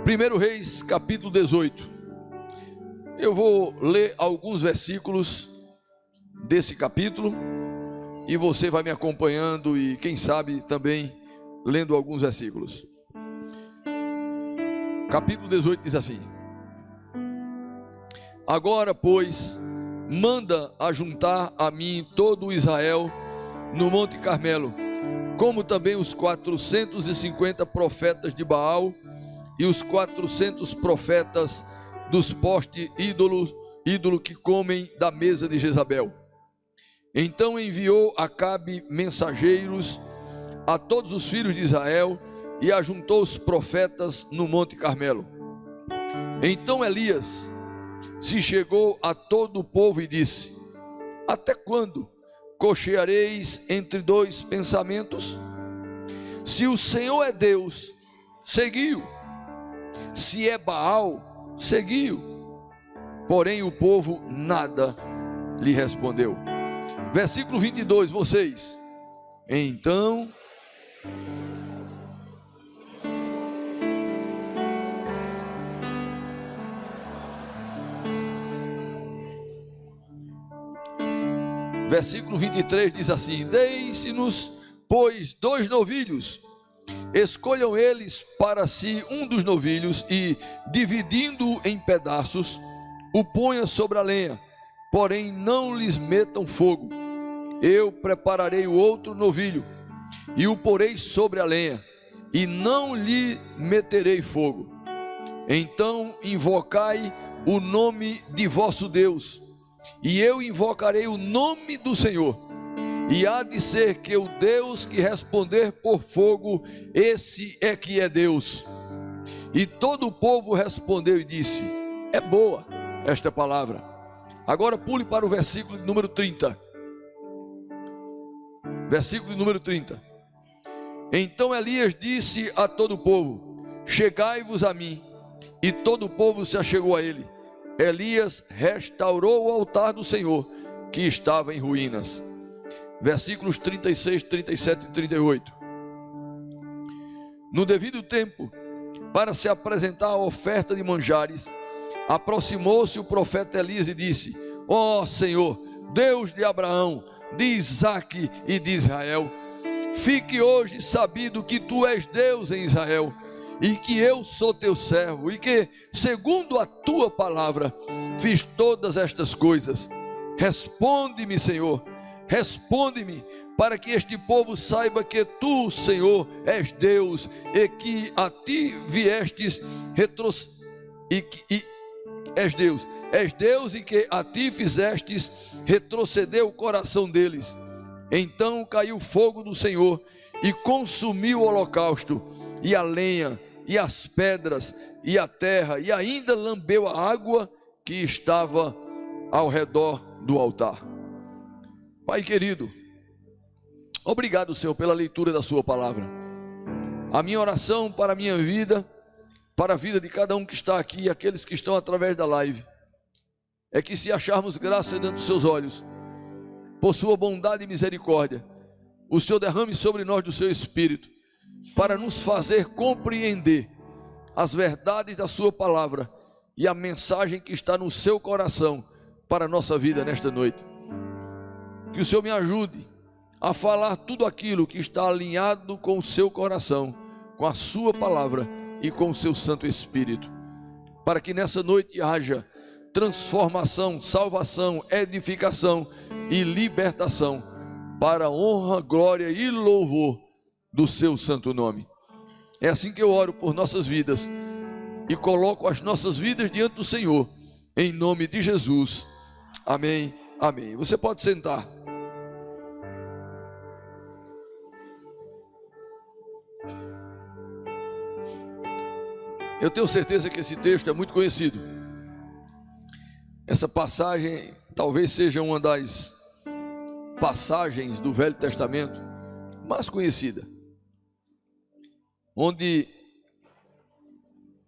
1 Reis, capítulo 18. Eu vou ler alguns versículos desse capítulo e você vai me acompanhando e, quem sabe, também lendo alguns versículos. Capítulo 18 diz assim: Agora, pois, manda ajuntar a mim todo o Israel no Monte Carmelo, como também os 450 profetas de Baal e os 400 profetas dos postes ídolo que comem da mesa de Jezabel. Então enviou Acabe mensageiros a todos os filhos de Israel e ajuntou os profetas no Monte Carmelo. Então Elias se chegou a todo o povo e disse: Até quando cocheareis entre dois pensamentos? Se o Senhor é Deus, seguiu; se é Baal, seguiu. Porém o povo nada lhe respondeu. Versículo 22, vocês. Então versículo 23 diz assim: Deixe-nos, pois, 2 novilhos, escolham eles para si um dos novilhos e, dividindo-o em pedaços, o ponha sobre a lenha, porém não lhes metam fogo. Eu prepararei o outro novilho e o porei sobre a lenha, e não lhe meterei fogo. Então invocai o nome de vosso Deus, e eu invocarei o nome do Senhor, e há de ser que o Deus que responder por fogo, esse é que é Deus. E todo o povo respondeu e disse: É boa esta palavra. Agora pule para o versículo número 30. Versículo número 30. Então Elias disse a todo o povo: Chegai-vos a mim. E todo o povo se achegou a ele. Elias restaurou o altar do Senhor, que estava em ruínas. Versículos 36, 37 e 38. No devido tempo, para se apresentar a oferta de manjares, aproximou-se o profeta Elias e disse: Ó Senhor, Deus de Abraão, de Isaque e de Israel, fique hoje sabido que tu és Deus em Israel, e que eu sou teu servo, e que, segundo a tua palavra, fiz todas estas coisas. Responde-me, Senhor, responde-me, para que este povo saiba que tu, Senhor, és Deus, e que a ti viestes és Deus, e que a ti fizestes retroceder o coração deles. Então caiu fogo do Senhor e consumiu o holocausto, e a lenha, e as pedras, e a terra, e ainda lambeu a água que estava ao redor do altar. Pai querido, obrigado, Senhor, pela leitura da sua palavra. A minha oração para a minha vida, para a vida de cada um que está aqui e aqueles que estão através da live, é que, se acharmos graça diante dos seus olhos, por sua bondade e misericórdia, o Senhor derrame sobre nós do seu Espírito, para nos fazer compreender as verdades da sua palavra e a mensagem que está no seu coração para a nossa vida nesta noite. Que o Senhor me ajude a falar tudo aquilo que está alinhado com o seu coração, com a sua palavra e com o seu Santo Espírito, para que nessa noite haja transformação, salvação, edificação e libertação, para a honra, glória e louvor do seu santo nome. É assim que eu oro por nossas vidas e coloco as nossas vidas diante do Senhor, em nome de Jesus. Amém, amém. Você pode sentar. Eu tenho certeza que esse texto é muito conhecido. Essa passagem talvez seja uma das passagens do Velho Testamento mais conhecida, onde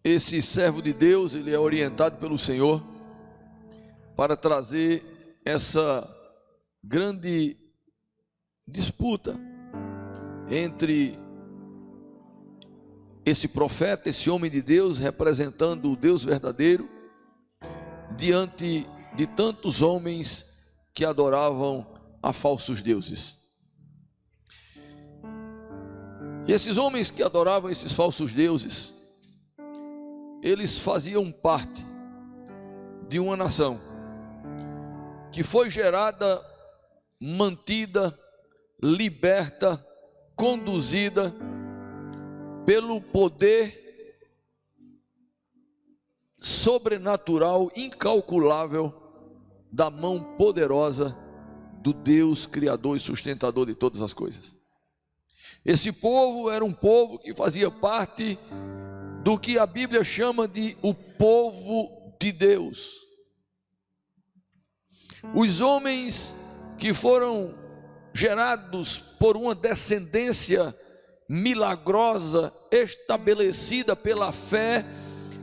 esse servo de Deus, ele é orientado pelo Senhor para trazer essa grande disputa entre esse profeta, esse homem de Deus, representando o Deus verdadeiro, diante de tantos homens que adoravam a falsos deuses. E esses homens que adoravam esses falsos deuses, eles faziam parte de uma nação que foi gerada, mantida, liberta, conduzida pelo poder sobrenatural, incalculável, da mão poderosa do Deus Criador e sustentador de todas as coisas. Esse povo era um povo que fazia parte do que a Bíblia chama de o povo de Deus. Os homens que foram gerados por uma descendência milagrosa, estabelecida pela fé,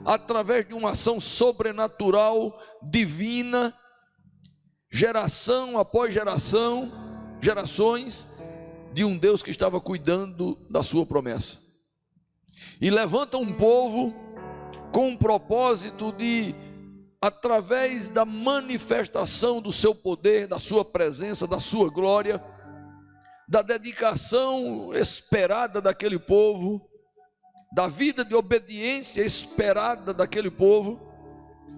através de uma ação sobrenatural, divina, geração após geração, gerações, de um Deus que estava cuidando da sua promessa. E levanta um povo com o propósito de, através da manifestação do seu poder, da sua presença, da sua glória, da dedicação esperada daquele povo, da vida de obediência esperada daquele povo,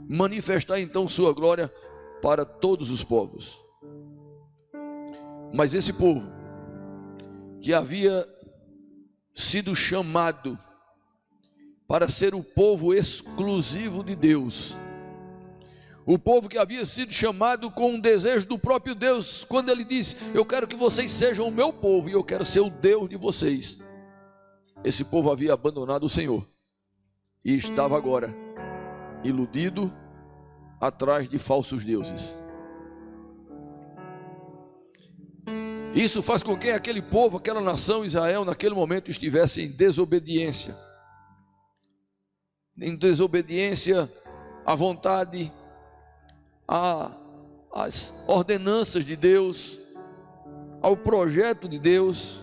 manifestar então sua glória para todos os povos. Mas esse povo, que havia sido chamado para ser o povo exclusivo de Deus, o povo que havia sido chamado com um desejo do próprio Deus, quando ele disse: eu quero que vocês sejam o meu povo e eu quero ser o Deus de vocês. Esse povo havia abandonado o Senhor e estava agora iludido atrás de falsos deuses. Isso faz com que aquele povo, aquela nação, Israel, naquele momento estivesse em desobediência à vontade, às ordenanças de Deus, ao projeto de Deus.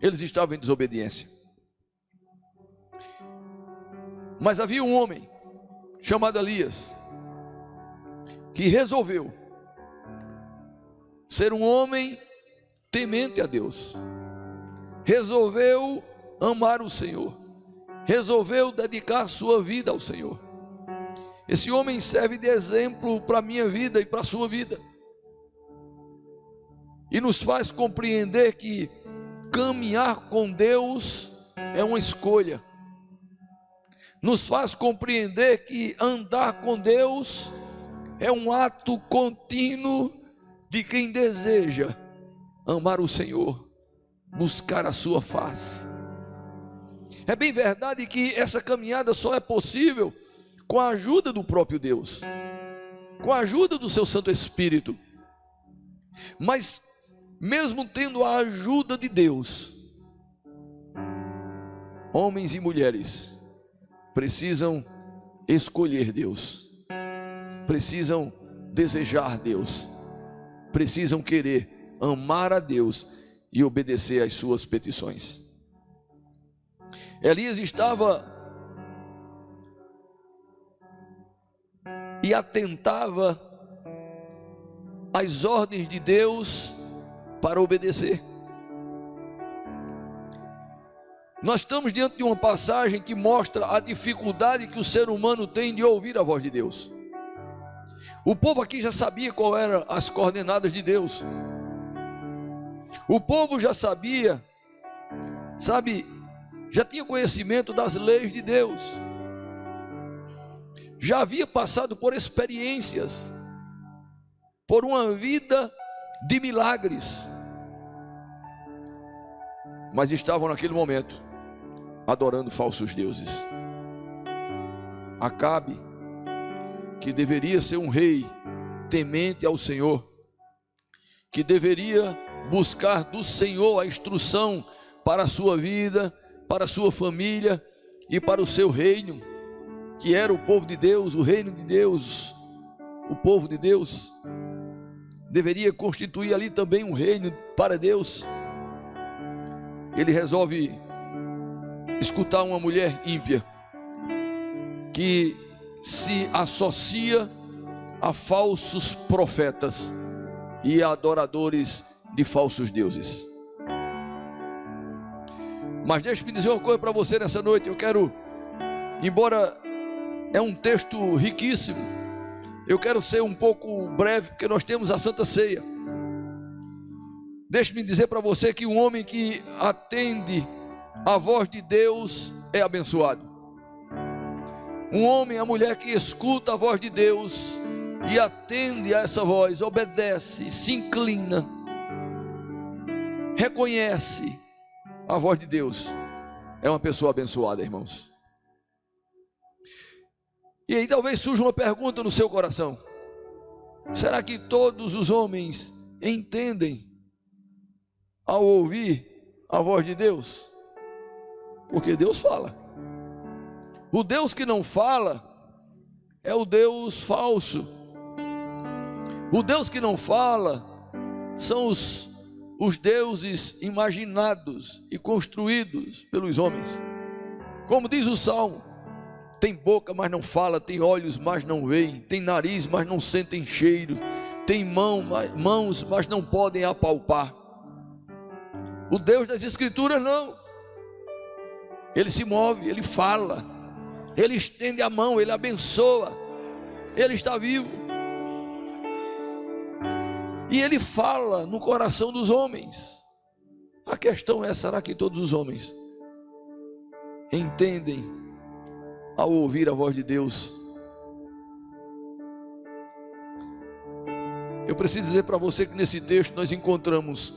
Eles estavam em desobediência. Mas havia um homem chamado Elias, que resolveu ser um homem temente a Deus, resolveu amar o Senhor, resolveu dedicar sua vida ao Senhor. Esse homem serve de exemplo para a minha vida e para a sua vida, e nos faz compreender que caminhar com Deus é uma escolha, nos faz compreender que andar com Deus é um ato contínuo de quem deseja amar o Senhor, buscar a sua face. É bem verdade que essa caminhada só é possível com a ajuda do próprio Deus, com a ajuda do seu Santo Espírito. Mas mesmo tendo a ajuda de Deus, homens e mulheres precisam escolher Deus, precisam desejar Deus, precisam querer amar a Deus e obedecer às suas petições. Elias estava e atentava às ordens de Deus para obedecer. Nós estamos diante de uma passagem que mostra a dificuldade que o ser humano tem de ouvir a voz de Deus. O povo aqui já sabia qual eram as coordenadas de Deus. O povo já sabia, já tinha conhecimento das leis de Deus. Já havia passado por experiências, por uma vida de milagres. Mas estavam naquele momento adorando falsos deuses. Acabe, que deveria ser um rei temente ao Senhor, que deveria buscar do Senhor a instrução para a sua vida, para a sua família e para o seu reino, que era o povo de Deus, o reino de Deus, o povo de Deus, deveria constituir ali também um reino para Deus. Ele resolve escutar uma mulher ímpia que se associa a falsos profetas e a adoradores de falsos deuses. Mas deixe-me dizer uma coisa para você nessa noite. Eu quero, embora é um texto riquíssimo, eu quero ser um pouco breve, porque nós temos a Santa Ceia. Deixe-me dizer para você que um homem que atende a voz de Deus é abençoado. Um homem, a mulher que escuta a voz de Deus e atende a essa voz, obedece, se inclina, reconhece a voz de Deus, é uma pessoa abençoada, irmãos. E aí talvez surja uma pergunta no seu coração: será que todos os homens entendem ao ouvir a voz de Deus? Porque Deus fala. O Deus que não fala é o Deus falso. O Deus que não fala são os deuses imaginados e construídos pelos homens. Como diz o Salmo: tem boca, mas não fala, tem olhos, mas não veem, tem nariz, mas não sentem cheiro, tem mãos, mas não podem apalpar. O Deus das Escrituras não. Ele se move, ele fala, ele estende a mão, ele abençoa, ele está vivo. E ele fala no coração dos homens. A questão é: será que todos os homens entendem ao ouvir a voz de Deus? Eu preciso dizer para você que nesse texto nós encontramos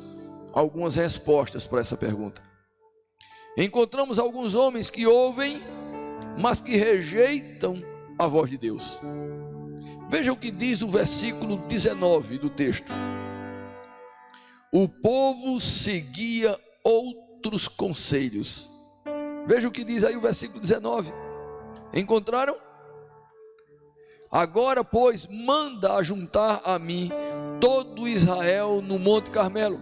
algumas respostas para essa pergunta. Encontramos alguns homens que ouvem, mas que rejeitam a voz de Deus. Veja o que diz o versículo 19 do texto: o povo seguia outros conselhos. Veja o que diz aí o versículo 19. Encontraram? Agora, pois, manda ajuntar a mim todo Israel no Monte Carmelo,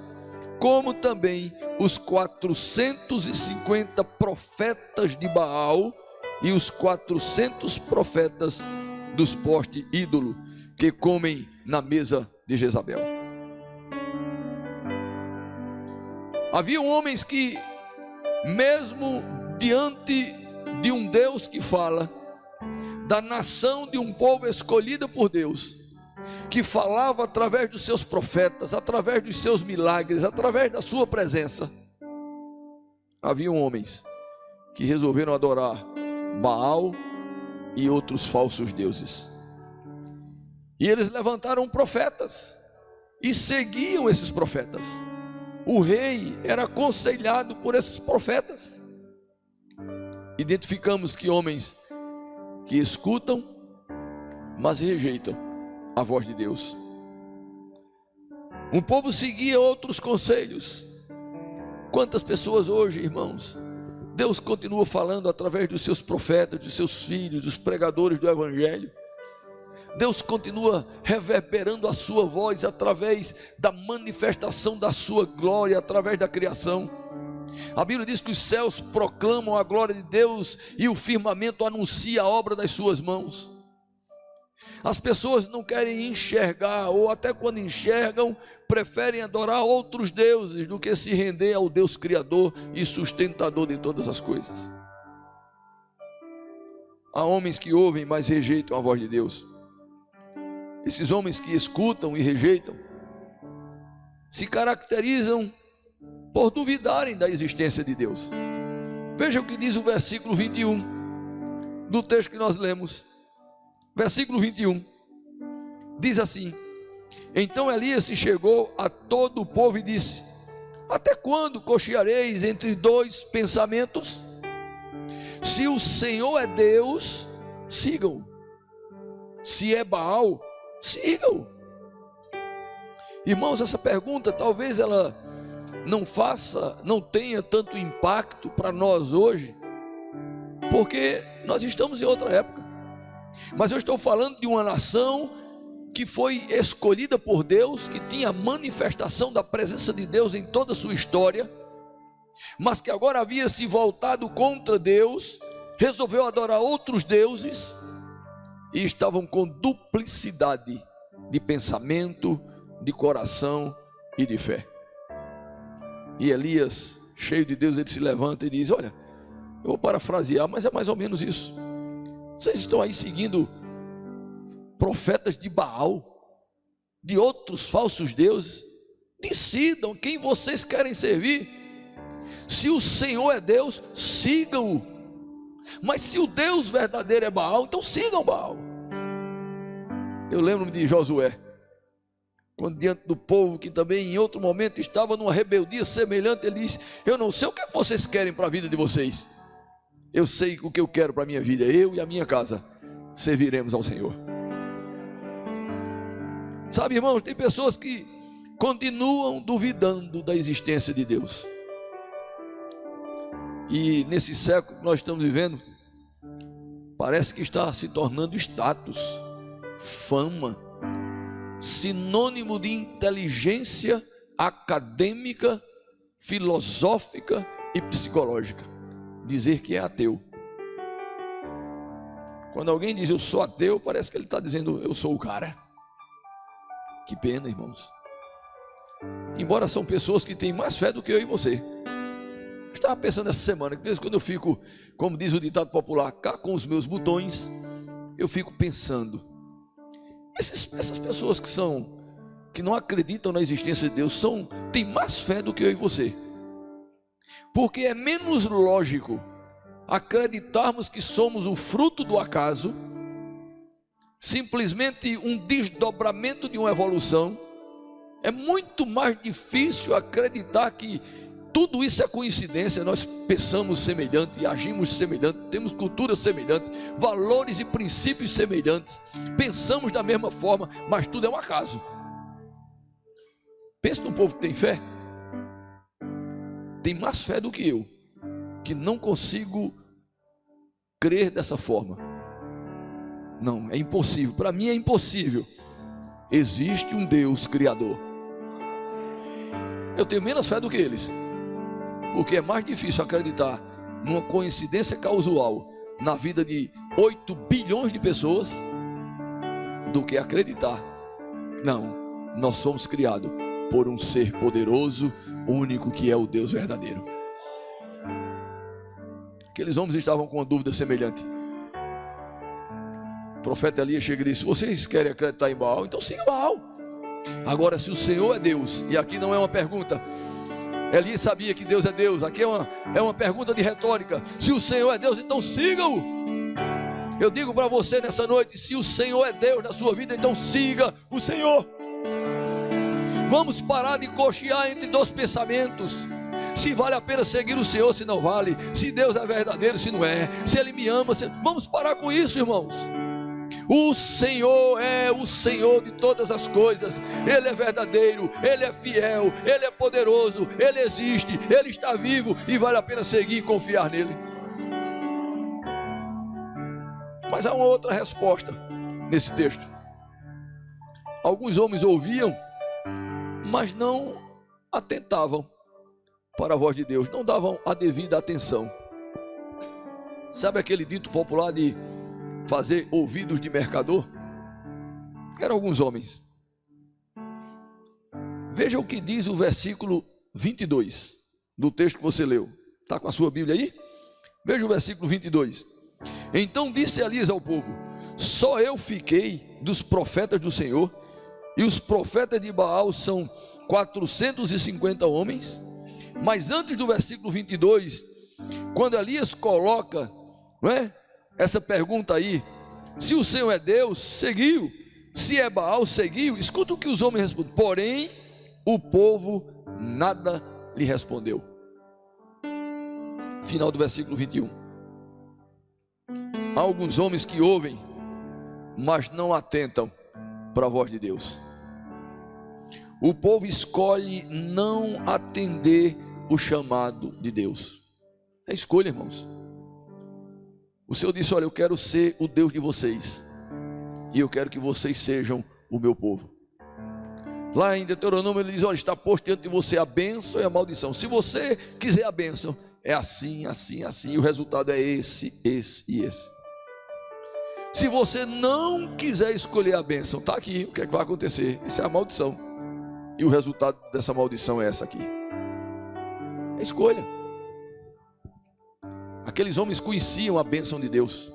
como também os 450 profetas de Baal e os 400 profetas dos postes ídolo que comem na mesa de Jezabel. Havia homens que, mesmo diante de um Deus que fala, da nação de um povo escolhida por Deus, que falava através dos seus profetas, através dos seus milagres, através da sua presença, havia homens que resolveram adorar Baal e outros falsos deuses. E eles levantaram profetas e seguiam esses profetas. O rei era aconselhado por esses profetas. Identificamos que homens que escutam, mas rejeitam a voz de Deus. Um povo seguia outros conselhos. Quantas pessoas hoje, irmãos, Deus continua falando através dos seus profetas, dos seus filhos, dos pregadores do Evangelho. Deus continua reverberando a sua voz através da manifestação da sua glória, através da criação. A Bíblia diz que os céus proclamam a glória de Deus e o firmamento anuncia a obra das suas mãos. As pessoas não querem enxergar, ou até quando enxergam, preferem adorar outros deuses do que se render ao Deus Criador e sustentador de todas as coisas. Há homens que ouvem, mas rejeitam a voz de Deus. Esses homens que escutam e rejeitam se caracterizam por duvidarem da existência de Deus. Veja o que diz o versículo 21 do texto que nós lemos. Versículo 21 diz assim: então Elias se chegou a todo o povo e disse: até quando cocheareis entre dois pensamentos? Se o Senhor é Deus, sigam. Se é Baal, sigam. Irmãos, essa pergunta talvez ela não tenha tanto impacto para nós hoje, porque nós estamos em outra época. Mas eu estou falando de uma nação que foi escolhida por Deus, que tinha manifestação da presença de Deus em toda a sua história, mas que agora havia se voltado contra Deus, resolveu adorar outros deuses, e estavam com duplicidade de pensamento, de coração e de fé. E Elias, cheio de Deus, ele se levanta e diz: olha, eu vou parafrasear, mas é mais ou menos isso. Vocês estão aí seguindo profetas de Baal, de outros falsos deuses. Decidam quem vocês querem servir. Se o Senhor é Deus, sigam-o. Mas se o Deus verdadeiro é Baal, então sigam Baal. Eu lembro-me de Josué, quando diante do povo, que também em outro momento estava numa rebeldia semelhante, ele disse: eu não sei o que vocês querem para a vida de vocês, eu sei o que eu quero para a minha vida. Eu e a minha casa serviremos ao Senhor. Sabe, irmãos, tem pessoas que continuam duvidando da existência de Deus. E nesse século que nós estamos vivendo, parece que está se tornando status, fama, sinônimo de inteligência acadêmica, filosófica e psicológica, dizer que é ateu. Quando alguém diz eu sou ateu, parece que ele está dizendo eu sou o cara. Que pena, irmãos. Embora são pessoas que têm mais fé do que eu e você. Eu estava pensando essa semana, que mesmo quando eu fico, como diz o ditado popular, cá com os meus botões, eu fico pensando, essas pessoas que não acreditam na existência de Deus, têm mais fé do que eu e você. Porque é menos lógico acreditarmos que somos o fruto do acaso, simplesmente um desdobramento de uma evolução. É muito mais difícil acreditar que tudo isso é coincidência. Nós pensamos semelhante, agimos semelhante, temos cultura semelhante, valores e princípios semelhantes, pensamos da mesma forma, mas tudo é um acaso. Pensa num povo que tem fé, tem mais fé do que eu, que não consigo crer dessa forma. Não, é impossível, para mim é impossível. Existe um Deus Criador. Eu tenho menos fé do que eles, porque é mais difícil acreditar numa coincidência causal na vida de 8 bilhões de pessoas do que acreditar. Não, nós somos criados por um ser poderoso, único, que é o Deus verdadeiro. Aqueles homens estavam com uma dúvida semelhante. O profeta Elias chega e diz: se vocês querem acreditar em Baal, então siga Baal. Agora, se o Senhor é Deus, e aqui não é uma pergunta, Elias sabia que Deus é Deus, aqui é uma pergunta de retórica. Se o Senhor é Deus, então siga-o. Eu digo para você nessa noite: se o Senhor é Deus na sua vida, então siga o Senhor. Vamos parar de cochear entre dois pensamentos: se vale a pena seguir o Senhor, se não vale, se Deus é verdadeiro, se não é, se Ele me ama, Vamos parar com isso, irmãos. O Senhor é o Senhor de todas as coisas. Ele é verdadeiro, Ele é fiel, Ele é poderoso, Ele existe, Ele está vivo, e vale a pena seguir e confiar nele. Mas há uma outra resposta nesse texto. Alguns homens ouviam, mas não atentavam para a voz de Deus, não davam a devida atenção. Sabe aquele dito popular de fazer ouvidos de mercador? Eram alguns homens. Veja o que diz o versículo 22 do texto que você leu. Está com a sua Bíblia aí? Veja o versículo 22. Então disse Elias ao povo: só eu fiquei dos profetas do Senhor, e os profetas de Baal são 450 homens. Mas antes do versículo 22, quando Elias coloca, não é, essa pergunta aí: se o Senhor é Deus, seguiu; se é Baal, seguiu. Escuta o que os homens respondem. Porém, o povo nada lhe respondeu. Final do versículo 21. Há alguns homens que ouvem, mas não atentam para a voz de Deus. O povo escolhe não atender o chamado de Deus. É escolha, irmãos. O Senhor disse: olha, eu quero ser o Deus de vocês, e eu quero que vocês sejam o meu povo. Lá em Deuteronômio ele diz: olha, está posto diante de você a bênção e a maldição. Se você quiser a bênção, é assim, assim, assim, e o resultado é esse, esse e esse. Se você não quiser escolher a bênção, está aqui, o que é que vai acontecer? Isso é a maldição. E o resultado dessa maldição é essa aqui. É escolha. Aqueles homens conheciam a bênção de Deus,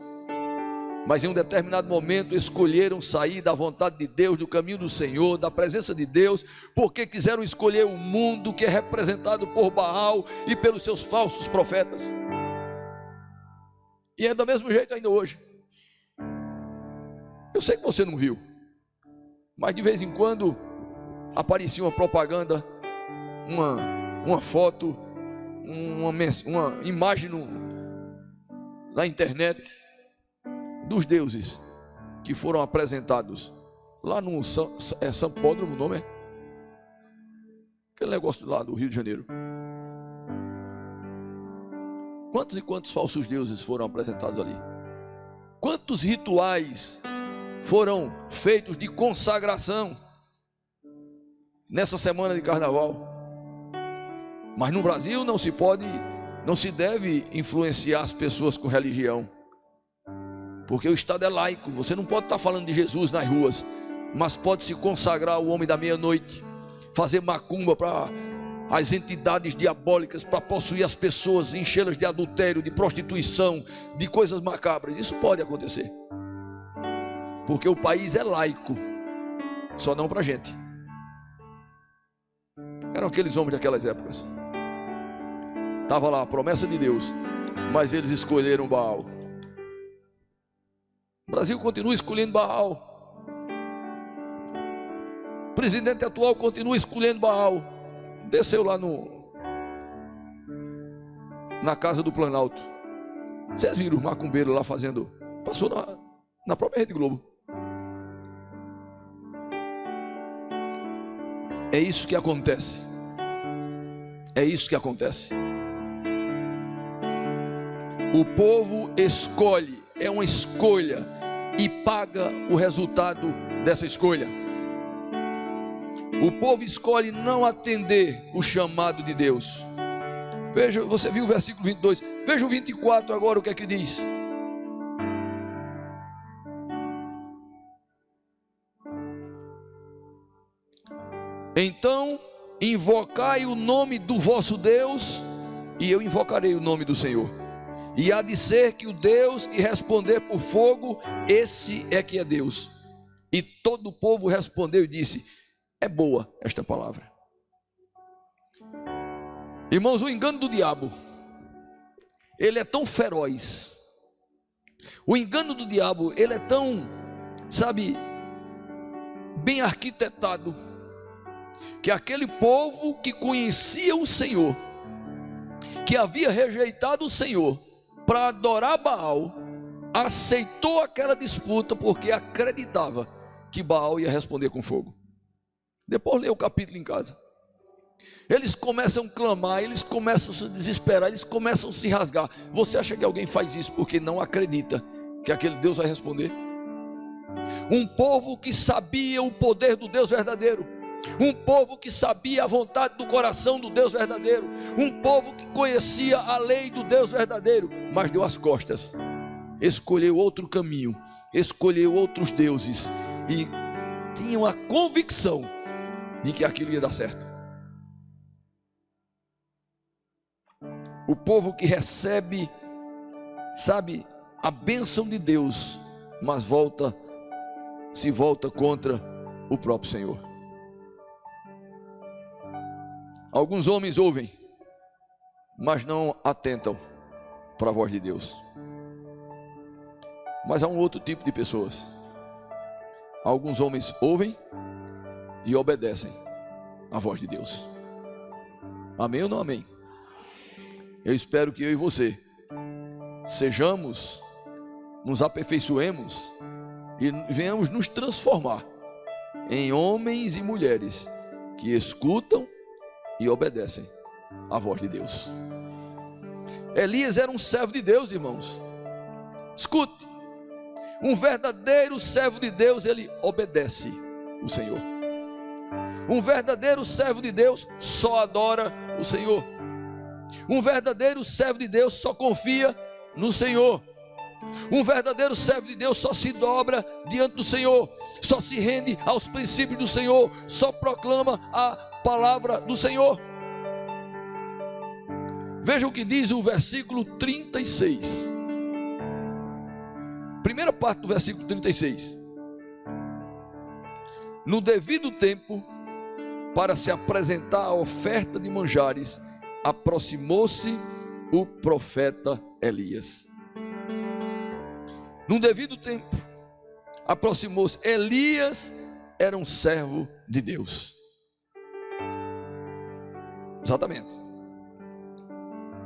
mas em um determinado momento escolheram sair da vontade de Deus, do caminho do Senhor, da presença de Deus, porque quiseram escolher o mundo que é representado por Baal e pelos seus falsos profetas. E é do mesmo jeito ainda hoje. Eu sei que você não viu, mas de vez em quando aparecia uma propaganda, uma foto, uma imagem na internet dos deuses que foram apresentados lá no Sambódromo, o nome é? Aquele negócio lá do Rio de Janeiro. Quantos e quantos falsos deuses foram apresentados ali? Quantos rituais foram feitos de consagração nessa semana de carnaval? Mas no Brasil não se deve influenciar as pessoas com religião, porque o Estado é laico. Você não pode estar falando de Jesus nas ruas, mas pode se consagrar ao homem da meia-noite, fazer macumba para as entidades diabólicas, para possuir as pessoas, enchê-las de adultério, de prostituição, de coisas macabras. Isso pode acontecer, porque o país é laico, só não para a gente. Eram aqueles homens daquelas épocas. Estava lá a promessa de Deus, mas eles escolheram Baal. O Brasil continua escolhendo Baal. O presidente atual continua escolhendo Baal. Desceu lá na casa do Planalto. Vocês viram os macumbeiros lá fazendo? Passou na própria Rede Globo. É isso que acontece. É isso que acontece. O povo escolhe, é uma escolha, e paga o resultado dessa escolha. O povo escolhe não atender o chamado de Deus. Veja, você viu o versículo 22, veja o 24 agora, o que é que diz? Então invocai o nome do vosso Deus, e eu invocarei o nome do Senhor. E há de ser que o Deus que responder por fogo, esse é que é Deus. E todo o povo respondeu e disse: é boa esta palavra. Irmãos, o engano do diabo, ele é tão feroz. O engano do diabo, ele é tão, bem arquitetado, que aquele povo que conhecia o Senhor, que havia rejeitado o Senhor para adorar Baal, aceitou aquela disputa porque acreditava que Baal ia responder com fogo. Depois lê o capítulo em casa. Eles começam a clamar, eles começam a se desesperar, eles começam a se rasgar. Você acha que alguém faz isso porque não acredita que aquele Deus vai responder? Um povo que sabia o poder do Deus verdadeiro, um povo que sabia a vontade do coração do Deus verdadeiro, um povo que conhecia a lei do Deus verdadeiro, mas deu as costas, escolheu outro caminho, escolheu outros deuses, e tinham a convicção de que aquilo ia dar certo. O povo que recebe, a bênção de Deus, mas se volta contra o próprio Senhor. Alguns homens ouvem, mas não atentam para a voz de Deus. Mas há um outro tipo de pessoas. Alguns homens ouvem e obedecem à voz de Deus. Amém ou não amém? Eu espero que eu e você nos aperfeiçoemos e venhamos nos transformar em homens e mulheres que escutam e obedecem à voz de Deus. Elias era um servo de Deus, irmãos. Escute, um verdadeiro servo de Deus, ele obedece o Senhor. Um verdadeiro servo de Deus só adora o Senhor. Um verdadeiro servo de Deus só confia no Senhor. Um verdadeiro servo de Deus só se dobra diante do Senhor, só se rende aos princípios do Senhor, só proclama a palavra do Senhor. Veja o que diz o versículo 36. Primeira parte do versículo 36. No devido tempo, para se apresentar a oferta de manjares, aproximou-se o profeta Elias. No devido tempo, aproximou-se. Elias era um servo de Deus. Exatamente.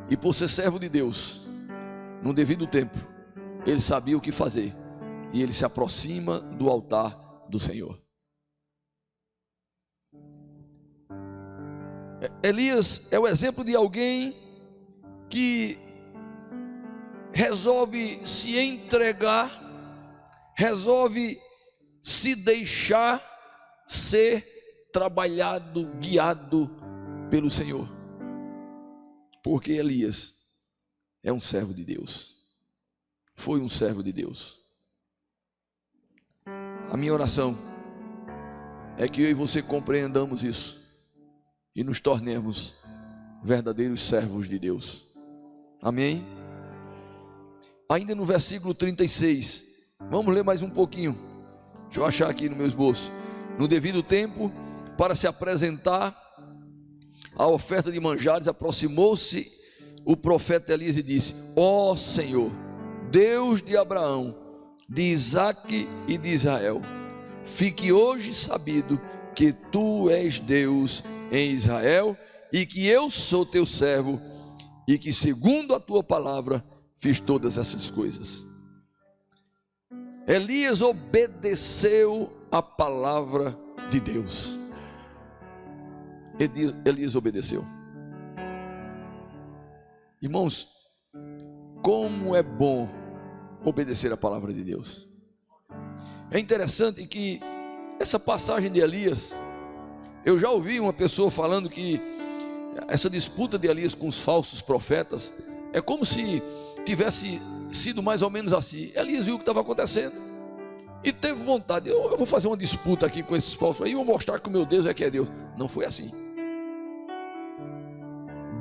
E por ser servo de Deus, no devido tempo, ele sabia o que fazer. E ele se aproxima do altar do Senhor. Elias é o exemplo de alguém que resolve se entregar, resolve se deixar ser trabalhado, guiado pelo Senhor. Porque Elias é um servo de Deus, foi um servo de Deus. A minha oração é que eu e você compreendamos isso e nos tornemos verdadeiros servos de Deus. Amém? Ainda no versículo 36, vamos ler mais um pouquinho. Deixa eu achar aqui no meu esboço. No devido tempo, para se apresentar a oferta de manjares, aproximou-se o profeta Elias e disse: ó Senhor, Deus de Abraão, de Isaque e de Israel, fique hoje sabido que tu és Deus em Israel e que eu sou teu servo e que segundo a tua palavra fiz todas essas coisas. Elias obedeceu a palavra de Deus. Elias obedeceu. Irmãos, como é bom obedecer a palavra de Deus. É interessante que essa passagem de Elias, eu já ouvi uma pessoa falando que essa disputa de Elias com os falsos profetas é como se tivesse sido mais ou menos assim. Elias viu o que estava acontecendo e teve vontade, eu vou fazer uma disputa aqui com esses falsos aí, vou mostrar que o meu Deus é que é Deus. Não foi assim.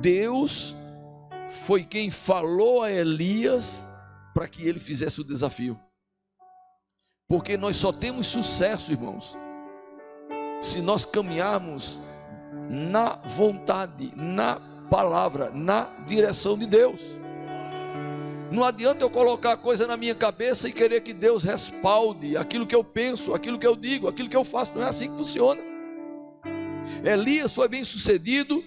Deus foi quem falou a Elias para que ele fizesse o desafio. Porque nós só temos sucesso, irmãos, se nós caminharmos na vontade, na palavra, na direção de Deus. Não adianta eu colocar coisa na minha cabeça e querer que Deus respalde aquilo que eu penso, aquilo que eu digo, aquilo que eu faço. Não é assim que funciona. Elias foi bem sucedido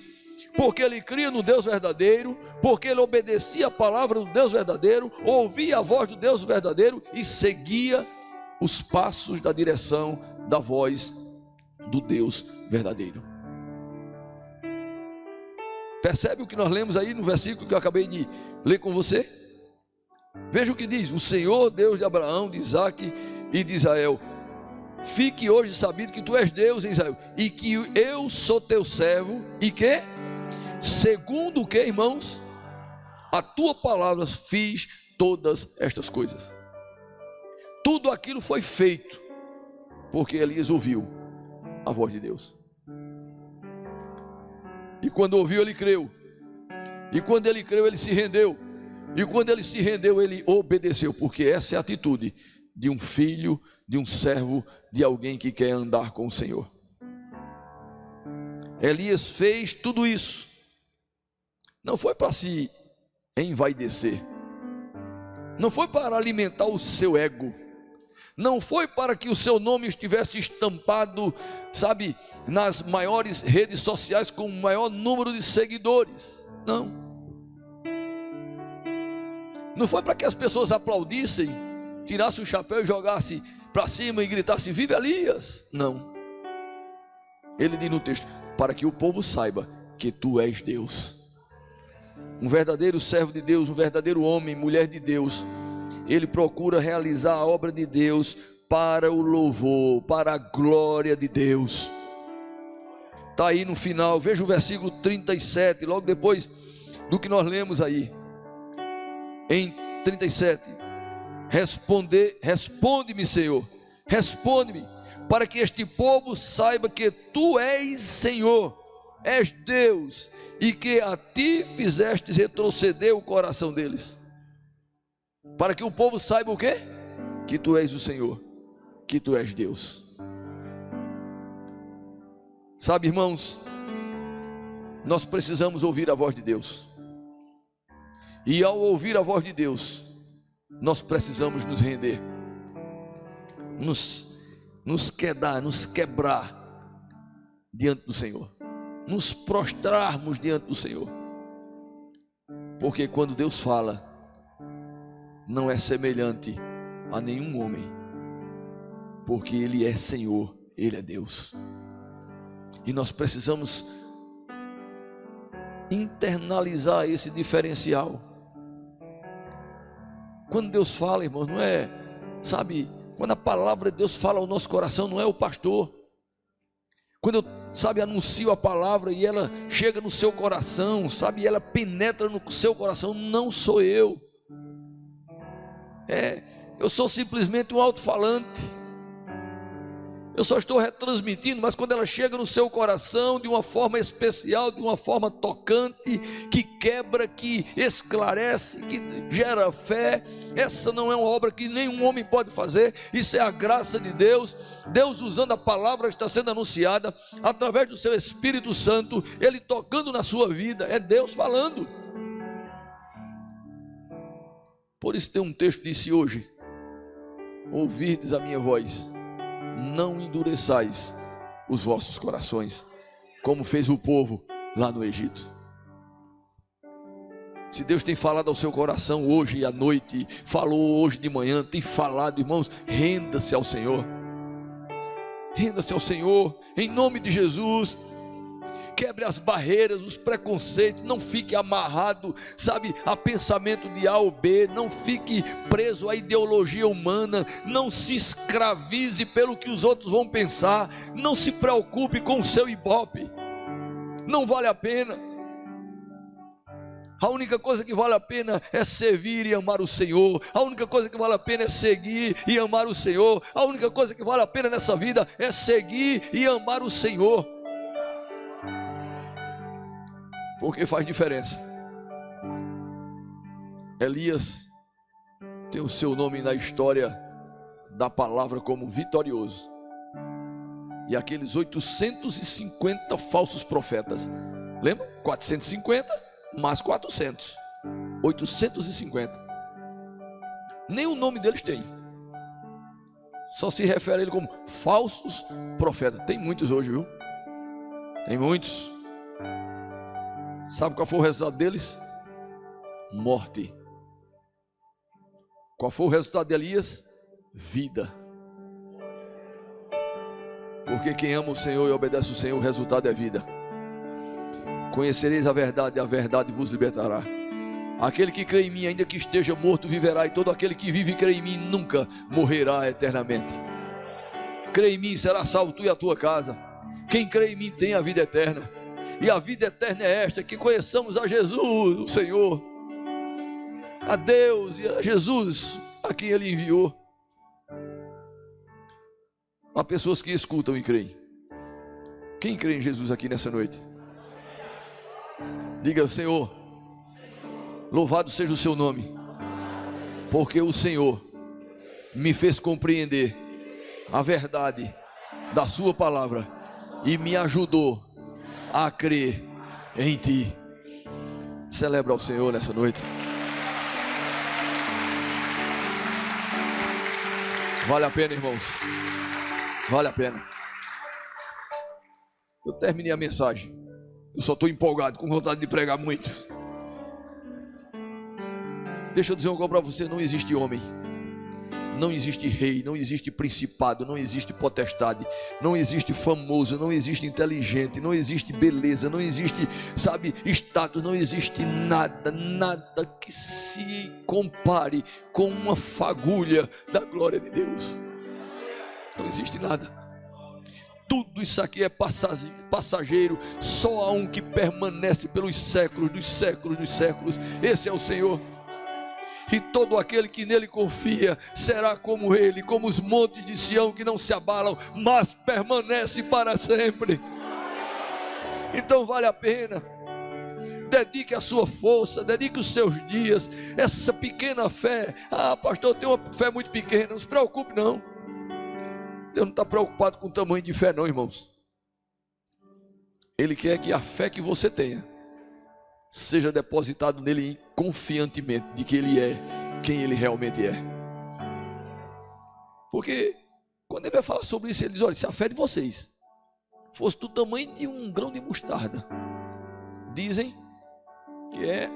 porque ele cria no Deus verdadeiro, porque ele obedecia a palavra do Deus verdadeiro, ouvia a voz do Deus verdadeiro e seguia os passos da direção da voz do Deus verdadeiro. Percebe o que nós lemos aí no versículo que eu acabei de ler com você? Veja o que diz: o Senhor Deus de Abraão, de Isaque e de Israel, fique hoje sabido que tu és Deus em Israel e que eu sou teu servo e que segundo o que, irmãos, a tua palavra fiz todas estas coisas. Tudo aquilo foi feito porque Elias ouviu a voz de Deus. E quando ouviu, ele creu. E quando ele creu, ele se rendeu. E quando ele se rendeu, ele obedeceu. Porque essa é a atitude de um filho, de um servo, de alguém que quer andar com o Senhor. Elias fez tudo isso. Não foi para se envaidecer. Não foi para alimentar o seu ego. Não foi para que o seu nome estivesse estampado, sabe, nas maiores redes sociais com o maior número de seguidores. Não. Não foi para que as pessoas aplaudissem, tirassem o chapéu e jogassem para cima e gritassem: viva Elias! Não. Ele diz no texto: para que o povo saiba que tu és Deus. Um verdadeiro servo de Deus, um verdadeiro homem, mulher de Deus, ele procura realizar a obra de Deus para o louvor, para a glória de Deus. Está aí no final, veja o versículo 37, logo depois do que nós lemos aí. Em 37, responde-me, Senhor, responde-me, para que este povo saiba que Tu és Senhor, és Deus, e que a Ti fizeste retroceder o coração deles. Para que o povo saiba o quê? Que Tu és o Senhor, que Tu és Deus. Sabe, irmãos, nós precisamos ouvir a voz de Deus. E ao ouvir a voz de Deus, nós precisamos nos render, nos quebrar diante do Senhor, nos prostrarmos diante do Senhor. Porque quando Deus fala, não é semelhante a nenhum homem, porque Ele é Senhor, Ele é Deus. E nós precisamos internalizar esse diferencial. Quando Deus fala, irmãos, não é, sabe, quando a palavra de Deus fala ao nosso coração, não é o pastor. Quando eu, sabe, anuncio a palavra e ela chega no seu coração, sabe, e ela penetra no seu coração, não sou eu. Eu sou simplesmente um alto-falante. Eu só estou retransmitindo, mas quando ela chega no seu coração de uma forma especial, de uma forma tocante, que quebra, que esclarece, que gera fé, essa não é uma obra que nenhum homem pode fazer, isso é a graça de Deus. Deus usando a palavra está sendo anunciada, através do seu Espírito Santo, Ele tocando na sua vida, é Deus falando. Por isso tem um texto que disse hoje: ouvirdes a minha voz, não endureçais os vossos corações, como fez o povo lá no Egito. Se Deus tem falado ao seu coração hoje à noite, falou hoje de manhã, tem falado, irmãos, renda-se ao Senhor. Renda-se ao Senhor, em nome de Jesus. Quebre as barreiras, os preconceitos, não fique amarrado, sabe, a pensamento de A ou B, não fique preso à ideologia humana, não se escravize pelo que os outros vão pensar, não se preocupe com o seu ibope, não vale a pena. A única coisa que vale a pena é servir e amar o Senhor. A única coisa que vale a pena é seguir e amar o Senhor. A única coisa que vale a pena nessa vida é seguir e amar o Senhor. Porque faz diferença. Elias tem o seu nome na história da palavra como vitorioso. E aqueles 850 falsos profetas, lembra? 450 mais 400, 850. Nem o nome deles tem. Só se refere a ele como falsos profetas. Tem muitos hoje, viu? Tem muitos. Sabe qual foi o resultado deles? Morte. Qual foi o resultado de Elias? Vida. Porque quem ama o Senhor e obedece o Senhor, o resultado é vida. Conhecereis a verdade vos libertará. Aquele que crê em mim, ainda que esteja morto, viverá. E todo aquele que vive e crê em mim nunca morrerá eternamente. Crê em mim, será salvo tu e a tua casa. Quem crê em mim tem a vida eterna. E a vida eterna é esta: que conheçamos a Jesus, o Senhor, a Deus e a Jesus, a quem Ele enviou. Há pessoas que escutam e creem. Quem crê em Jesus aqui nessa noite? Diga: Senhor, louvado seja o seu nome, porque o Senhor me fez compreender a verdade da sua palavra e me ajudou a crer em ti. Celebra ao Senhor nessa noite. Vale a pena, irmãos. Vale a pena. Eu terminei a mensagem. Eu só estou empolgado, com vontade de pregar muito. Deixa eu dizer uma coisa para você: não existe homem, não existe rei, não existe principado, não existe potestade, não existe famoso, não existe inteligente, não existe beleza, não existe, sabe, status, não existe nada, nada que se compare com uma fagulha da glória de Deus. Não existe nada. tudo isso aqui é passageiro. Só há um que permanece pelos séculos dos séculos dos séculos. Esse é o Senhor. E todo aquele que nele confia será como ele, como os montes de Sião que não se abalam, mas permanece para sempre. Então vale a pena. Dedique a sua força, dedique os seus dias, essa pequena fé. Ah, pastor, eu tenho uma fé muito pequena. Não se preocupe não. Deus não está preocupado com o tamanho de fé não, irmãos. Ele quer que a fé que você tenha seja depositado nele confiantemente, de que ele é quem ele realmente é. Porque quando ele vai falar sobre isso, ele diz: olha, se a fé de vocês fosse do tamanho de um grão de mostarda, dizem que é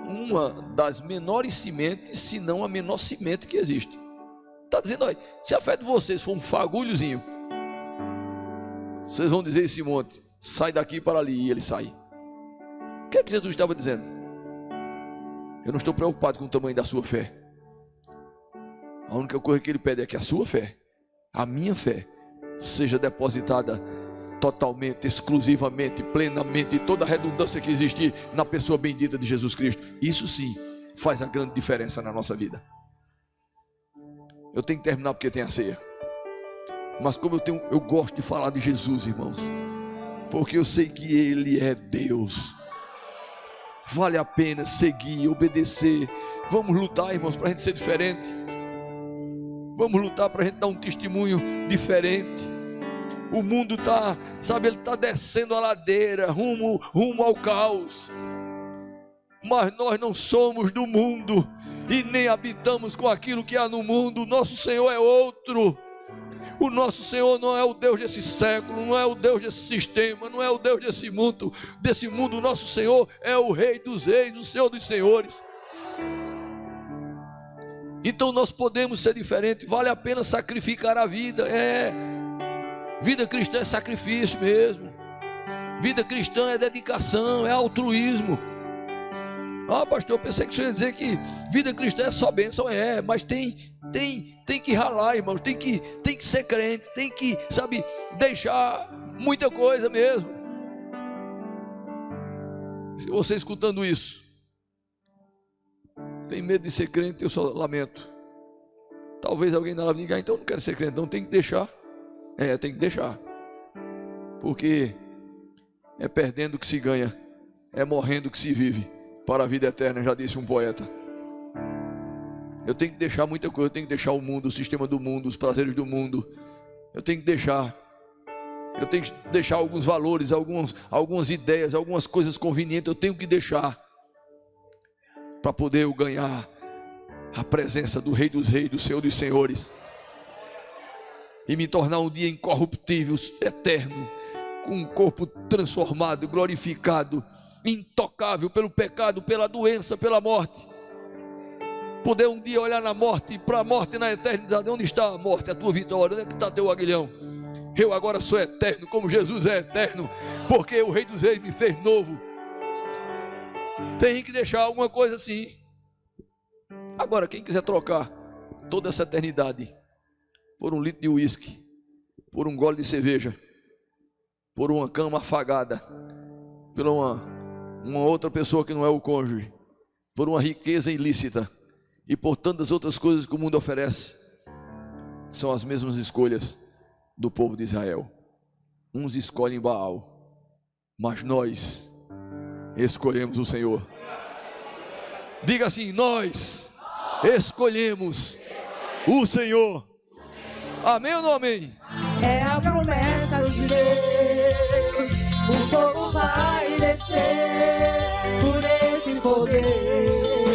uma das menores sementes, se não a menor semente que existe. Está dizendo: olha, se a fé de vocês for um fagulhozinho, vocês vão dizer esse monte: sai daqui para ali, e ele sai. O que é que Jesus estava dizendo? Eu não estou preocupado com o tamanho da sua fé. A única coisa que ele pede é que a sua fé, a minha fé, seja depositada totalmente, exclusivamente, plenamente, e toda a redundância que existe na pessoa bendita de Jesus Cristo. Isso sim faz a grande diferença na nossa vida. Eu tenho que terminar porque tem a ceia. Mas como eu gosto de falar de Jesus, irmãos, porque eu sei que Ele é Deus. Vale a pena seguir, obedecer. Vamos lutar, irmãos, para a gente ser diferente. Vamos lutar para a gente dar um testemunho diferente. O mundo está, sabe, ele está descendo a ladeira, rumo ao caos. Mas nós não somos do mundo e nem habitamos com aquilo que há no mundo. O nosso Senhor é outro. O nosso Senhor não é o Deus desse século, não é o Deus desse sistema, não é o Deus desse mundo. O nosso Senhor é o Rei dos Reis, o Senhor dos Senhores. Então nós podemos ser diferentes. Vale a pena sacrificar a vida. Vida cristã é sacrifício mesmo. Vida cristã é dedicação, é altruísmo. Ah, pastor, eu pensei que você ia dizer que vida cristã é só bênção. Mas tem que ralar, irmãos. Tem que ser crente. Tem que, sabe, deixar muita coisa mesmo. Se você escutando isso tem medo de ser crente, eu só lamento. Talvez alguém na live diga: então eu não quero ser crente, não, tem que deixar. Tem que deixar. Porque é perdendo que se ganha, é morrendo que se vive para a vida eterna, já disse um poeta. Eu tenho que deixar muita coisa. Eu tenho que deixar o mundo, o sistema do mundo, os prazeres do mundo. Eu tenho que deixar. Eu tenho que deixar alguns valores, algumas ideias, algumas coisas convenientes. Eu tenho que deixar para poder eu ganhar a presença do Rei dos Reis, do Senhor dos Senhores, e me tornar um dia incorruptível, eterno, com um corpo transformado, glorificado, intocável pelo pecado, pela doença, pela morte. Poder um dia olhar na morte, para a morte na eternidade. Onde está a morte, a tua vitória? Onde é que está teu aguilhão? Eu agora sou eterno, como Jesus é eterno, porque o Rei dos Reis me fez novo. Tem que deixar alguma coisa assim. Agora, quem quiser trocar toda essa eternidade por um litro de uísque, por um gole de cerveja, por uma cama afagada, por uma outra pessoa que não é o cônjuge, por uma riqueza ilícita e por tantas outras coisas que o mundo oferece, são as mesmas escolhas do povo de Israel. Uns escolhem Baal, mas nós escolhemos o Senhor. Diga assim: nós escolhemos o Senhor. Amém ou não amém? É a promessa de Deus. O fogo vai descer por esse poder.